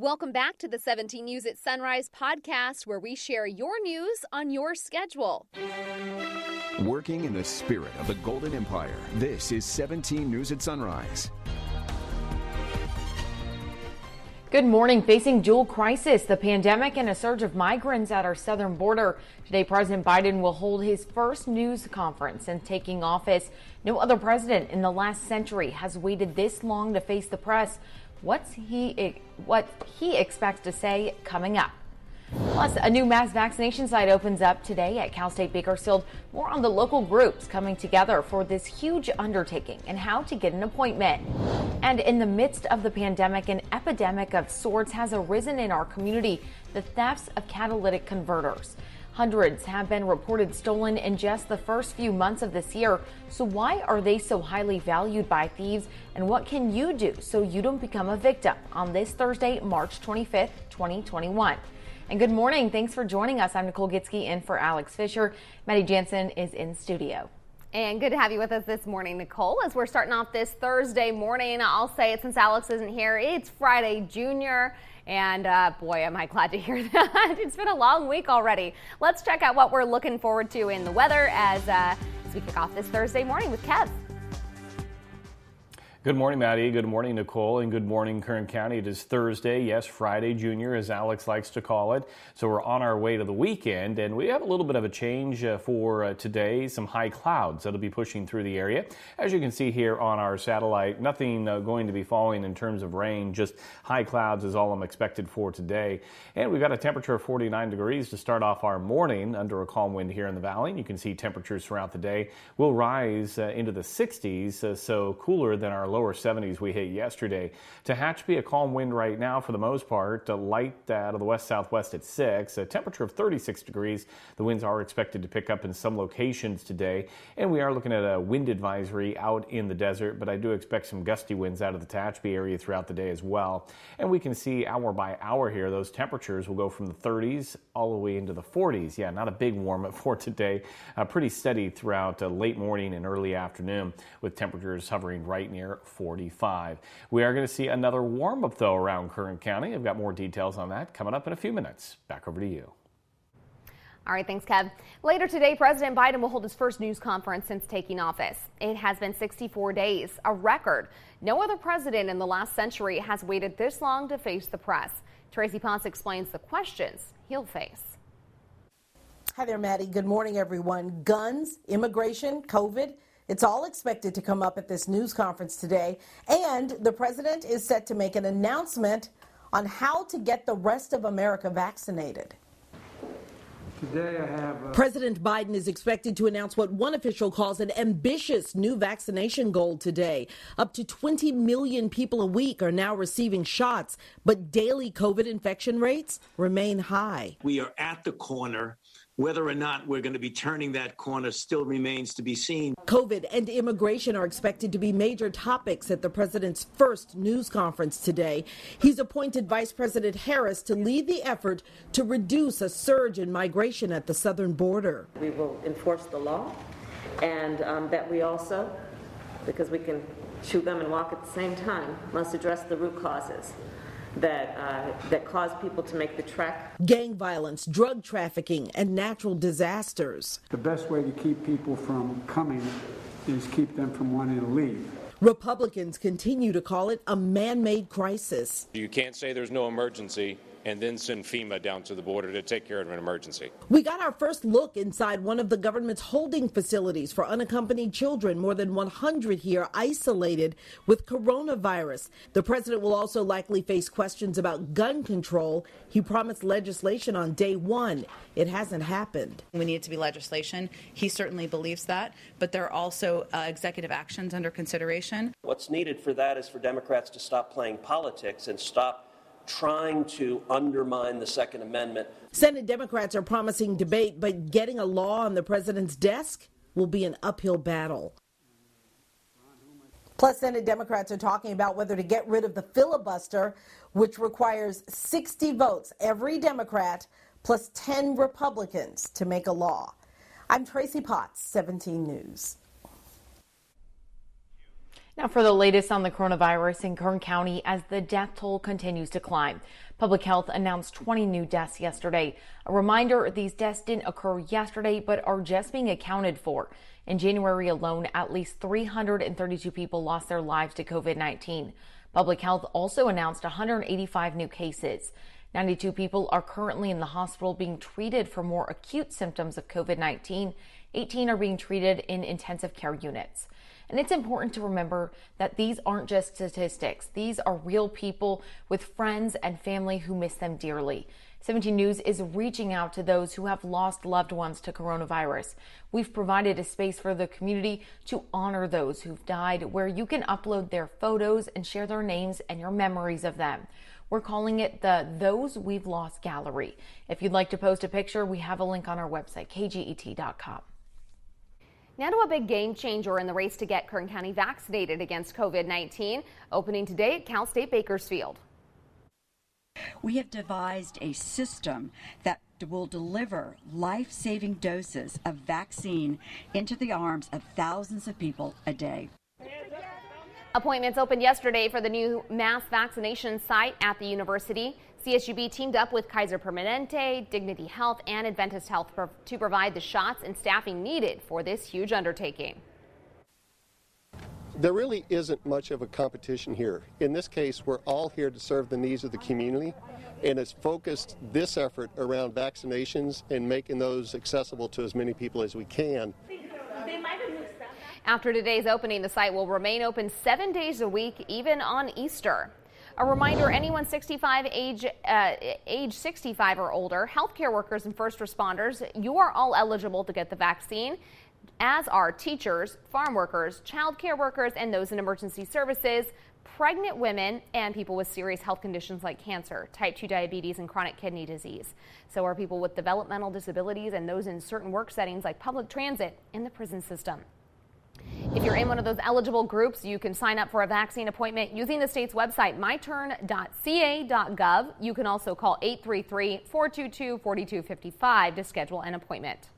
Welcome back to the 17 News at Sunrise podcast, where we share your news on your schedule. Working in the spirit of the Golden Empire, this is 17 News at Sunrise. Good morning. Facing dual crisis, the pandemic and a surge of migrants at our southern border. Today, President Biden will hold his first news conference since taking office. No other president in the last century has waited this long to face the press. What he expects to say coming up. Plus, a new mass vaccination site opens up today at Cal State Bakersfield. More on the local groups coming together for this huge undertaking and how to get an appointment. And in the midst of the pandemic, an epidemic of sorts has arisen in our community, the thefts of catalytic converters. Hundreds have been reported stolen in just the first few months of this year. So why are they so highly valued by thieves? And what can you do so you don't become a victim on this Thursday, March 25th, 2021? And good morning. Thanks for joining us. I'm Nicole Gitsky in for Alex Fisher. Maddie Jansen is in studio. And good to have you with us this morning, Nicole. As we're starting off this Thursday morning, I'll say it since Alex isn't here, it's Friday Junior. And boy, am I glad to hear that. It's been a long week already. Let's check out what we're looking forward to in the weather as we kick off this Thursday morning with Kev. Good morning, Maddie. Good morning, Nicole. And good morning, Kern County. It is Thursday. Yes, Friday Junior, as Alex likes to call it. So we're on our way to the weekend, and we have a little bit of a change for today. Some high clouds that'll be pushing through the area. As you can see here on our satellite, nothing going to be falling in terms of rain. Just high clouds is all I'm expected for today. And we've got a temperature of 49 degrees to start off our morning under a calm wind here in the valley. You can see temperatures throughout the day will rise into the 60s, so cooler than our lower 70s we hit yesterday. Tehachapi, a calm wind right now for the most part, light out of the west-southwest at 6, a temperature of 36 degrees. The winds are expected to pick up in some locations today, and we are looking at a wind advisory out in the desert, but I do expect some gusty winds out of the Tehachapi area throughout the day as well. And we can see hour by hour here, those temperatures will go from the 30s all the way into the 40s. Yeah, not a big warm up for today. Pretty steady throughout late morning and early afternoon, with temperatures hovering right near 45. We are going to see another warm up though around Kern County. I've got more details on that coming up in a few minutes. Back over to you. All right, thanks, Kev. Later today, President Biden will hold his first news conference since taking office. It has been 64 days, a record. No other president in the last century has waited this long to face the press. Tracy Potts explains the questions he'll face. Hi there, Maddie. Good morning, everyone. Guns, immigration, COVID. It's all expected to come up at this news conference today, and the president is set to make an announcement on how to get the rest of America vaccinated. Today I have President Biden is expected to announce what one official calls an ambitious new vaccination goal today. Up to 20 million people a week are now receiving shots, but daily COVID infection rates remain high. We are at the corner. Whether or not we're going to be turning that corner still remains to be seen. COVID and immigration are expected to be major topics at the president's first news conference today. He's appointed Vice President Harris to lead the effort to reduce a surge in migration at the southern border. We will enforce the law, and that we also, because we can chew gum and walk at the same time, must address the root causes that cause people to make the trek. Gang violence, drug trafficking, and natural disasters. the best way to keep people from coming is keep them from wanting to leave. Republicans continue to call it a man-made crisis. You can't say there's no emergency and then send FEMA down to the border to take care of an emergency. We got our first look inside one of the government's holding facilities for unaccompanied children, more than 100 here isolated with coronavirus. The president will also likely face questions about gun control. He promised legislation on day one. It hasn't happened. We need it to be legislation. He certainly believes that, but there are also executive actions under consideration. What's needed for that is for Democrats to stop playing politics and stop trying to undermine the Second Amendment. Senate Democrats are promising debate, but getting a law on the president's desk will be an uphill battle. Plus, Senate Democrats are talking about whether to get rid of the filibuster, which requires 60 votes, every Democrat, plus 10 Republicans to make a law. I'm Tracy Potts, 17 News. Now for the latest on the coronavirus in Kern County as the death toll continues to climb. Public Health announced 20 new deaths yesterday. A reminder, these deaths didn't occur yesterday but are just being accounted for. In January alone, at least 332 people lost their lives to COVID-19. Public Health also announced 185 new cases. 92 people are currently in the hospital being treated for more acute symptoms of COVID-19. 18 are being treated in intensive care units. And it's important to remember that these aren't just statistics. These are real people with friends and family who miss them dearly. 17 News is reaching out to those who have lost loved ones to coronavirus. We've provided a space for the community to honor those who've died, where you can upload their photos and share their names and your memories of them. We're calling it the Those We've Lost Gallery. If you'd like to post a picture, we have a link on our website, kget.com. Now to a big game changer in the race to get Kern County vaccinated against COVID-19, opening today at Cal State Bakersfield. We have devised a system that will deliver life-saving doses of vaccine into the arms of thousands of people a day. Appointments opened yesterday for the new Mass Vaccination Site at the university. CSUB teamed up with Kaiser Permanente, Dignity Health, and Adventist Health to provide the shots and staffing needed for this huge undertaking. There really isn't much of a competition here. In this case, we're all here to serve the needs of the community, and it's focused this effort around vaccinations and making those accessible to as many people as we can. After today's opening, the site will remain open 7 days a week, even on Easter. A reminder, anyone age 65 or older, healthcare workers and first responders, you are all eligible to get the vaccine, as are teachers, farm workers, child care workers, and those in emergency services, pregnant women, and people with serious health conditions like cancer, type 2 diabetes, and chronic kidney disease. So are people with developmental disabilities and those in certain work settings like public transit and the prison system. If you're in one of those eligible groups, you can sign up for a vaccine appointment using the state's website, myturn.ca.gov. You can also call 833-422-4255 to schedule an appointment.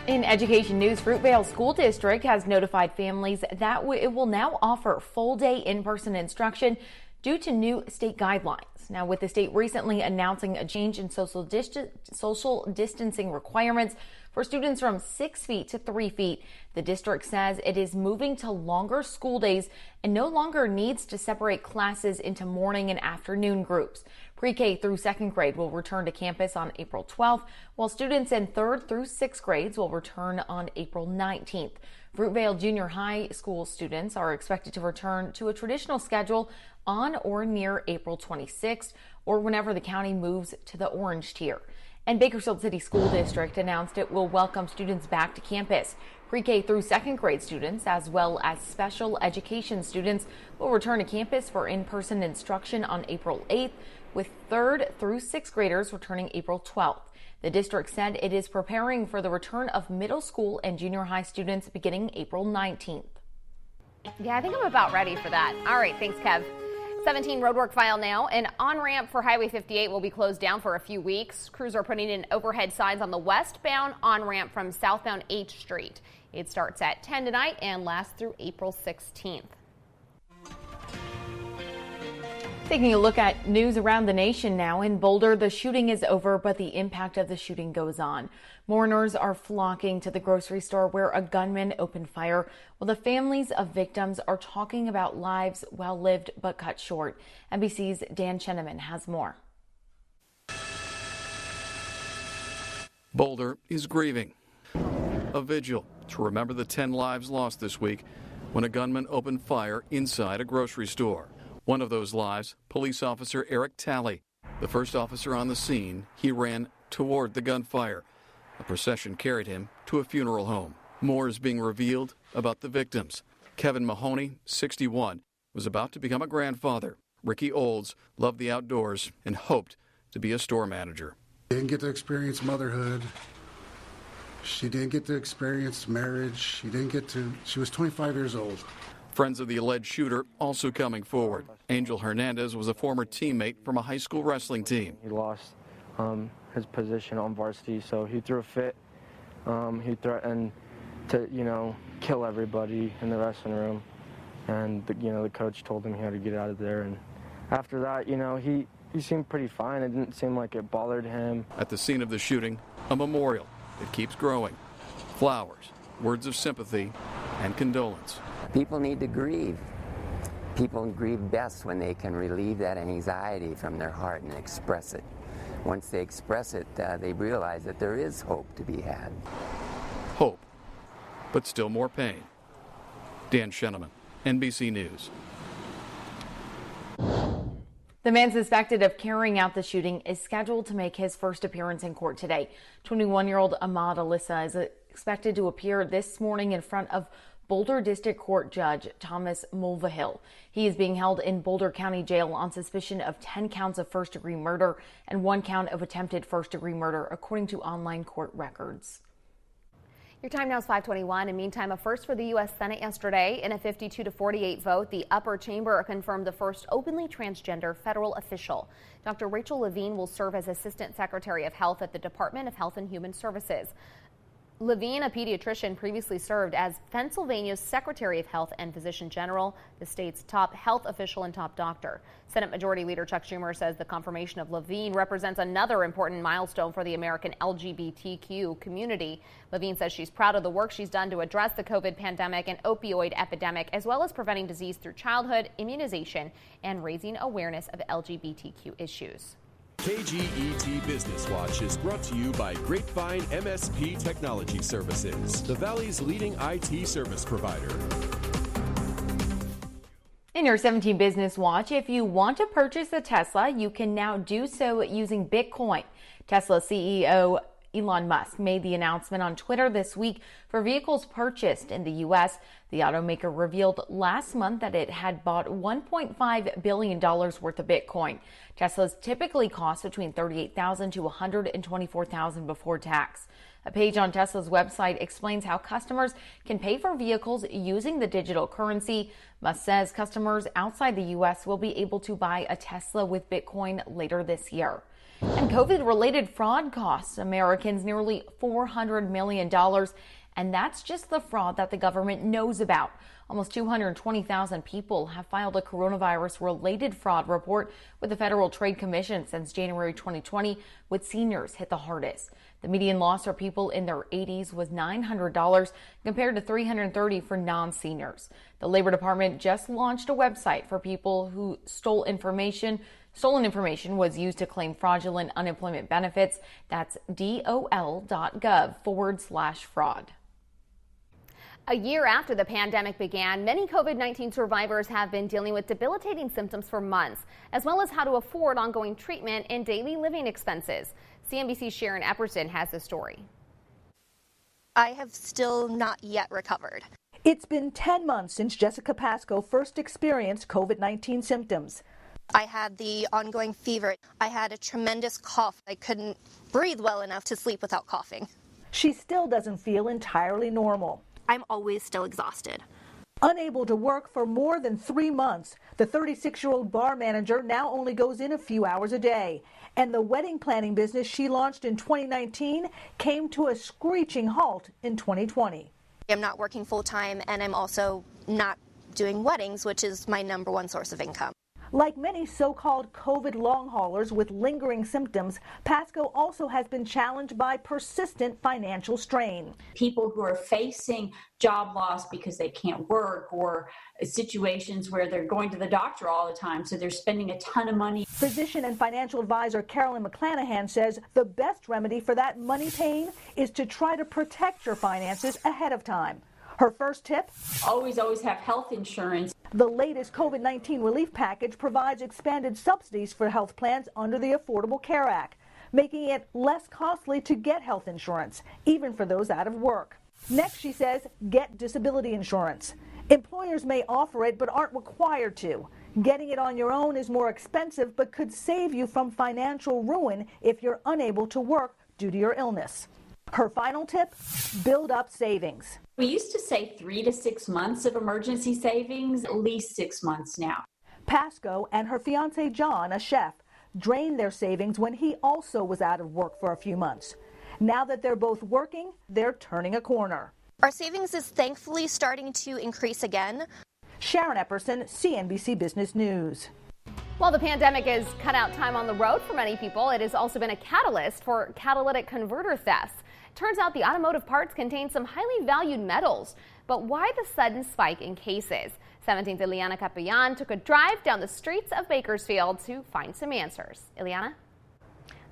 In education news, Fruitvale School District has notified families that it will now offer full-day in-person instruction due to new state guidelines. Now, with the state recently announcing a change in social distancing requirements for students from 6 feet to 3 feet, the district says it is moving to longer school days and no longer needs to separate classes into morning and afternoon groups. Pre-K through second grade will return to campus on April 12th, while students in third through sixth grades will return on April 19th. Fruitvale Junior High School students are expected to return to a traditional schedule on or near April 26th, or whenever the county moves to the orange tier. And Bakersfield City School District announced it will welcome students back to campus. Pre-K through second grade students, as well as special education students, will return to campus for in-person instruction on April 8th, with third through sixth graders returning April 12th. The district said it is preparing for the return of middle school and junior high students beginning April 19th. Yeah, I think I'm about ready for that. All right, thanks, Kev. 17 roadwork file now. An on-ramp for Highway 58 will be closed down for a few weeks. Crews are putting in overhead signs on the westbound on-ramp from southbound H Street. It starts at 10 tonight and lasts through April 16th. Taking a look at news around the nation now. In Boulder, the shooting is over, but the impact of the shooting goes on. Mourners are flocking to the grocery store where a gunman opened fire, while the families of victims are talking about lives well lived but cut short. NBC's Dan Cheneman has more. Boulder is grieving. A vigil to remember the 10 lives lost this week when a gunman opened fire inside a grocery store. One of those lives, police officer Eric Talley. The first officer on the scene, he ran toward the gunfire. A procession carried him to a funeral home. More is being revealed about the victims. Kevin Mahoney, 61, was about to become a grandfather. Ricky Olds loved the outdoors and hoped to be a store manager. Didn't get to experience motherhood. She didn't get to experience marriage. She was 25 years old. Friends of the alleged shooter also coming forward. Angel Hernandez was a former teammate from a high school wrestling team. He lost his position on varsity, so he threw a fit. He threatened to, kill everybody in the wrestling room. And, the coach told him he had to get out of there. And after that, he seemed pretty fine. It didn't seem like it bothered him. At the scene of the shooting, a memorial. It keeps growing. Flowers, words of sympathy, and condolence. People need to grieve. People grieve best when they can relieve that anxiety from their heart and express it. Once they express it, they realize that there is hope to be had. Hope, but still more pain. Dan Sheneman, NBC News. The man suspected of carrying out the shooting is scheduled to make his first appearance in court today. 21-year-old Ahmad Alyssa is expected to appear this morning in front of Boulder District Court Judge Thomas Mulvihill. He is being held in Boulder County Jail on suspicion of 10 counts of first-degree murder and 1 count of attempted first-degree murder, according to online court records. Your time now is 5:21. And meantime, a first for the U.S. Senate yesterday. In a 52-48 vote, the upper chamber confirmed the first openly transgender federal official. Dr. Rachel Levine will serve as Assistant Secretary of Health at the Department of Health and Human Services. Levine, a pediatrician, previously served as Pennsylvania's Secretary of Health and Physician General, the state's top health official and top doctor. Senate Majority Leader Chuck Schumer says the confirmation of Levine represents another important milestone for the American LGBTQ community. Levine says she's proud of the work she's done to address the COVID pandemic and opioid epidemic, as well as preventing disease through childhood, immunization, and raising awareness of LGBTQ issues. KGET Business Watch is brought to you by Grapevine MSP Technology Services, the Valley's leading IT service provider. In your 17 Business Watch, if you want to purchase a Tesla, you can now do so using Bitcoin. Tesla CEO Elon Musk made the announcement on Twitter this week for vehicles purchased in the U.S. The automaker revealed last month that it had bought $1.5 billion worth of Bitcoin. Teslas typically cost between $38,000 to $124,000 before tax. A page on Tesla's website explains how customers can pay for vehicles using the digital currency. Musk says customers outside the U.S. will be able to buy a Tesla with Bitcoin later this year. And COVID-related fraud costs Americans nearly $400 million, and that's just the fraud that the government knows about. Almost 220,000 people have filed a coronavirus-related fraud report with the Federal Trade Commission since January 2020, with seniors hit the hardest. The median loss for people in their 80s was $900 compared to $330 for non-seniors. The Labor Department just launched a website for people who stolen information was used to claim fraudulent unemployment benefits. That's dol.gov/fraud. A year after the pandemic began, many COVID-19 survivors have been dealing with debilitating symptoms for months, as well as how to afford ongoing treatment and daily living expenses. CNBC's Sharon Epperson has the story. I have still not yet recovered. It's been 10 months since Jessica Pasco first experienced COVID-19 symptoms. I had the ongoing fever. I had a tremendous cough. I couldn't breathe well enough to sleep without coughing. She still doesn't feel entirely normal. I'm always still exhausted. Unable to work for more than 3 months, the 36-year-old bar manager now only goes in a few hours a day. And the wedding planning business she launched in 2019 came to a screeching halt in 2020. I'm not working full-time, and I'm also not doing weddings, which is my #1 source of income. Like many so-called COVID long haulers with lingering symptoms, Pasco also has been challenged by persistent financial strain. People who are facing job loss because they can't work, or situations where they're going to the doctor all the time, so they're spending a ton of money. Physician and financial advisor Carolyn McClanahan says the best remedy for that money pain is to try to protect your finances ahead of time. Her first tip? Always have health insurance. The latest COVID-19 relief package provides expanded subsidies for health plans under the Affordable Care Act, making it less costly to get health insurance, even for those out of work. Next, she says, get disability insurance. Employers may offer it but aren't required to. Getting it on your own is more expensive but could save you from financial ruin if you're unable to work due to your illness. Her final tip? Build up savings. We used to say 3 to 6 months of emergency savings, at least 6 months now. Pasco and her fiancé John, a chef, drained their savings when he also was out of work for a few months. Now that they're both working, they're turning a corner. Our savings is thankfully starting to increase again. Sharon Epperson, CNBC Business News. While the pandemic has cut out time on the road for many people, it has also been a catalyst for catalytic converter thefts. Turns out the automotive parts contain some highly valued metals. But why the sudden spike in cases? 17th Ileana Capellan took a drive down the streets of Bakersfield to find some answers. Ileana?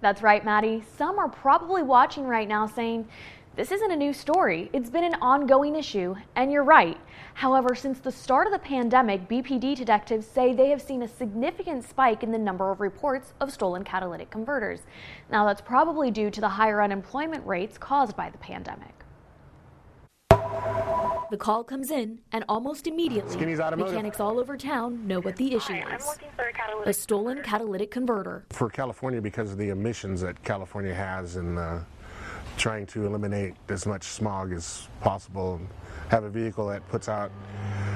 That's right, Maddie. Some are probably watching right now saying, this isn't a new story. It's been an ongoing issue, and you're right. However, since the start of the pandemic, BPD detectives say they have seen a significant spike in the number of reports of stolen catalytic converters. Now, that's probably due to the higher unemployment rates caused by the pandemic. The call comes in, and almost immediately, mechanics all over town know what the issue is. A stolen catalytic converter. For California, because of the emissions that California has and trying to eliminate as much smog as possible and have a vehicle that puts out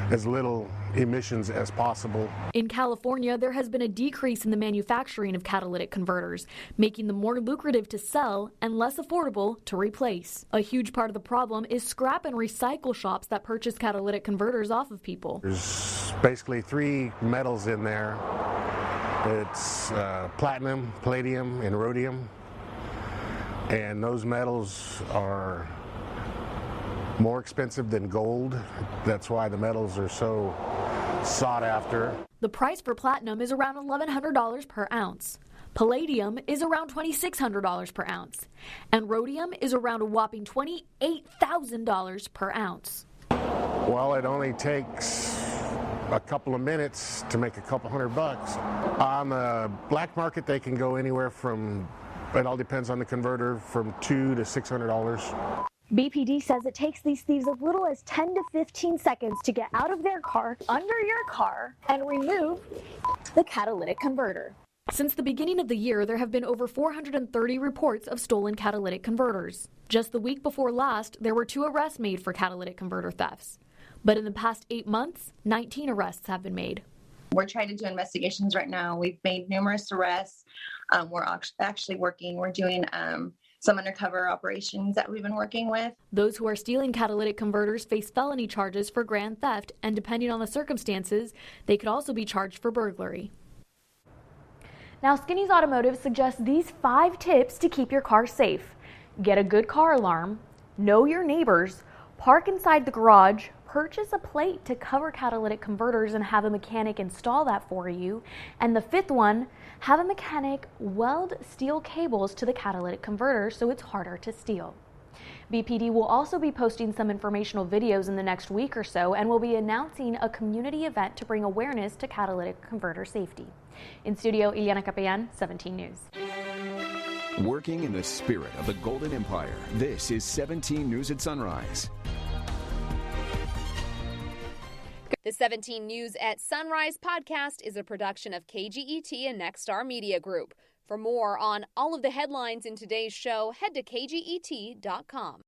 as little emissions as possible. In California, there has been a decrease in the manufacturing of catalytic converters, making them more lucrative to sell and less affordable to replace. A huge part of the problem is scrap and recycle shops that purchase catalytic converters off of people. There's basically 3 metals in there. It's platinum, palladium, and rhodium. And those metals are more expensive than gold. That's why the metals are so sought after. The price for platinum is around $1,100 per ounce. Palladium is around $2,600 per ounce. And rhodium is around a whopping $28,000 per ounce. Well, it only takes a couple of minutes to make a couple $100. On the black market, they can go anywhere from, it all depends on the converter, from $200 to $600. BPD says it takes these thieves as little as 10 to 15 seconds to get out of their car, under your car, and remove the catalytic converter. Since the beginning of the year, there have been over 430 reports of stolen catalytic converters. Just the week before last, there were 2 arrests made for catalytic converter thefts. But in the past 8 months, 19 arrests have been made. We're trying to do investigations right now. We've made numerous arrests. We're actually working, we're doing some undercover operations that we've been working with. Those who are stealing catalytic converters face felony charges for grand theft, and depending on the circumstances, they could also be charged for burglary. Now, Skinny's Automotive suggests these 5 tips to keep your car safe. Get a good car alarm, know your neighbors, park inside the garage, purchase a plate to cover catalytic converters and have a mechanic install that for you. And the 5th one, have a mechanic weld steel cables to the catalytic converter so it's harder to steal. BPD will also be posting some informational videos in the next week or so, and will be announcing a community event to bring awareness to catalytic converter safety. In studio, Ileana Capellan, 17 News. Working in the spirit of the Golden Empire, this is 17 News at Sunrise. The 17 News at Sunrise podcast is a production of KGET and Nexstar Media Group. For more on all of the headlines in today's show, head to kget.com.